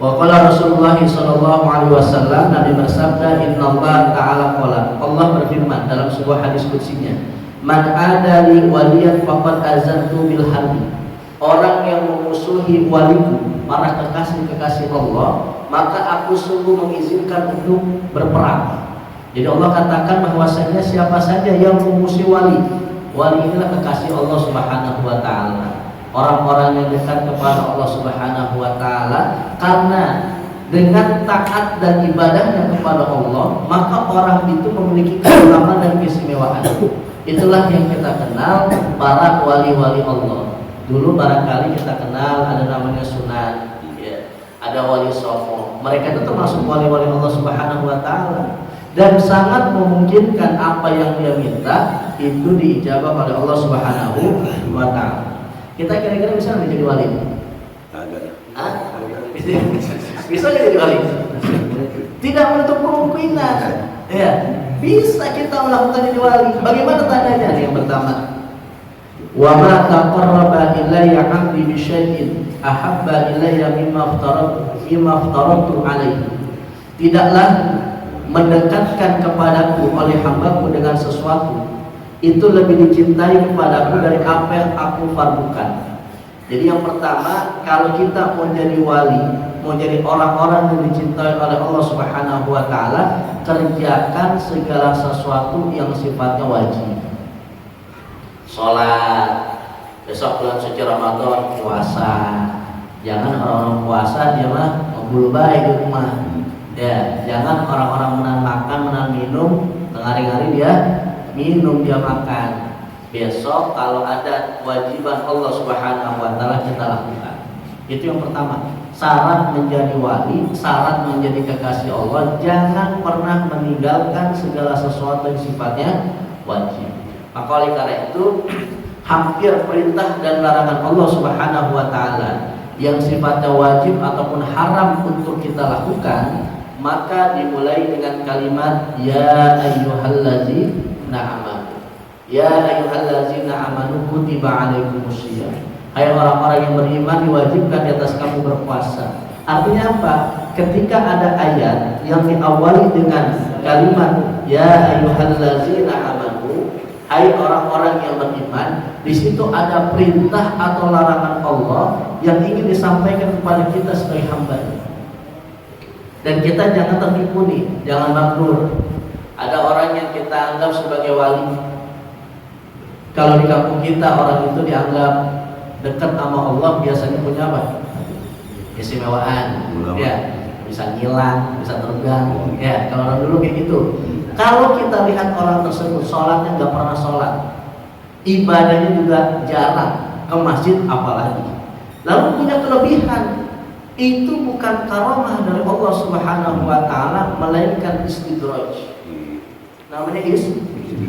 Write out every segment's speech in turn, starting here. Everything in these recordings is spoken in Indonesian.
Wa qala Rasulullah sallallahu alaihi wasallam, Nabi bersabda, innallaha ta'ala qala, Allah berfirman dalam sebuah hadis qudsinya, man adali waliyan faqad azantu bil harbi. Orang yang memusuhi waliku, para kekasih-kekasih Allah, maka aku sungguh mengizinkan untuk berperang. Jadi Allah katakan bahwasanya siapa saja yang memusuhi wali, wali inilah kekasih Allah Subhanahu wa taala, orang-orang yang dekat kepada Allah Subhanahu wa taala, karena dengan taat dan ibadahnya kepada Allah, maka orang itu memiliki keutamaan dan keistimewaan. Itulah yang kita kenal para wali-wali Allah. Dulu barangkali kita kenal ada namanya Sunan, ya, ada wali Songo. Mereka itu termasuk wali-wali Allah Subhanahu wa taala, dan sangat memungkinkan apa yang dia minta itu diijabah oleh Allah Subhanahu wa taala. Kita kira-kira bisa nggak jadi wali? Bisa jadi wali? Tidak menutup kemungkinan. Ya, bisa kita melakukan jadi wali. Bagaimana tandanya? Yang pertama, wa ma taqarraba ilayya 'abdi bi syai'in ahabba ilayya mimma aftaratu alaihi. Tidaklah mendekatkan kepadaku oleh hambaku dengan sesuatu itu lebih dicintai kepadaku dari apa yang aku fardukan. Jadi yang pertama, kalau kita mau jadi wali, mau jadi orang-orang yang dicintai oleh Allah Subhanahu wa taala, kerjakan segala sesuatu yang sifatnya wajib. Sholat, besok bulan suci Ramadan puasa. Jangan orang-orang puasa dia mah ngebul baik di rumah. Ya, jangan orang-orang menahan makan, menahan minum, tengah hari dia minum, dia makan. Besok kalau ada kewajiban Allah Subhanahu wa taala kita lakukan. Itu yang pertama. Syarat menjadi wali, syarat menjadi kekasih Allah, jangan pernah meninggalkan segala sesuatu yang sifatnya wajib. Maka oleh karena itu hampir perintah dan larangan Allah Subhanahu wa taala yang sifatnya wajib ataupun haram untuk kita lakukan, maka dimulai dengan kalimat ya ayyuhallazina amanu. Ya ayyuhallazina amanu kutiba alaikumusiyam. Hai orang-orang yang beriman, diwajibkan di atas kamu berpuasa. Artinya apa? Ketika ada ayat yang diawali dengan kalimat ya ayyuhallazina amanu, hai orang-orang yang beriman, di situ ada perintah atau larangan Allah yang ingin disampaikan kepada kita sebagai hamba. Dan kita jangan tertipu nih, jangan maklur. Ada orang yang kita anggap sebagai wali. Kalau di kampung kita orang itu dianggap dekat sama Allah, biasanya punya apa? Keistimewaan. Ya, bisa ngilang, bisa terbang. Ya, kalau orang dulu kayak gitu. Kalau kita lihat orang tersebut sholatnya nggak pernah sholat, ibadahnya juga jarang, ke masjid apalagi, lalu punya kelebihan, itu bukan karamah dari Allah Subhanahu wa taala, melainkan istidraj. Namanya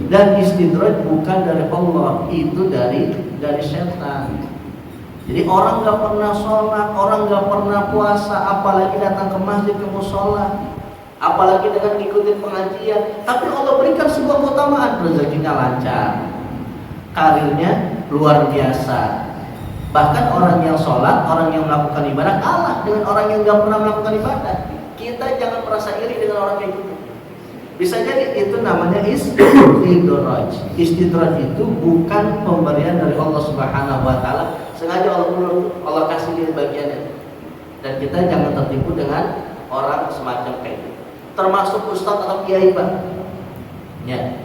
dan istidraj bukan dari Allah, itu dari setan. Jadi orang nggak pernah sholat, orang nggak pernah puasa, apalagi datang ke masjid, ke mushola, apalagi dengan ngikutin pengajian, tapi Allah berikan sebuah keutamaan, rezekinya lancar, karirnya luar biasa. Bahkan orang yang sholat, orang yang melakukan ibadah kalah dengan orang yang nggak pernah melakukan ibadah. Kita jangan merasa iri dengan orang kayak gitu. Bisa jadi itu namanya istidraj. Istidraj itu bukan pemberian dari Allah Subhanahu wa taala, sengaja Allah kasih dia bagiannya. Dan kita jangan tertipu dengan orang semacam kayak itu. Termasuk ustadz atau kiai, Pak. Ya.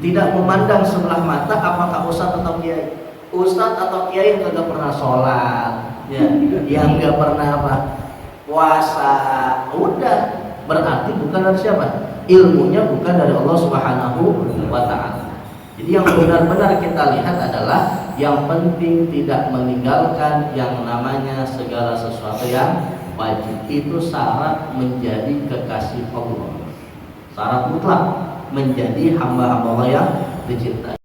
Tidak memandang sebelah mata apakah ustadz atau kiai. Ustadz atau kiai yang tidak pernah sholat, ya, yang nggak pernah apa, puasa, udah berarti bukan dari siapa? Ilmunya bukan dari Allah Subhanahu wa taala. Jadi yang benar-benar kita lihat adalah yang penting tidak meninggalkan yang namanya segala sesuatu yang wajib. Itu syarat menjadi kekasih Allah. Syarat mutlak menjadi hamba-hamba Allah yang dicintai.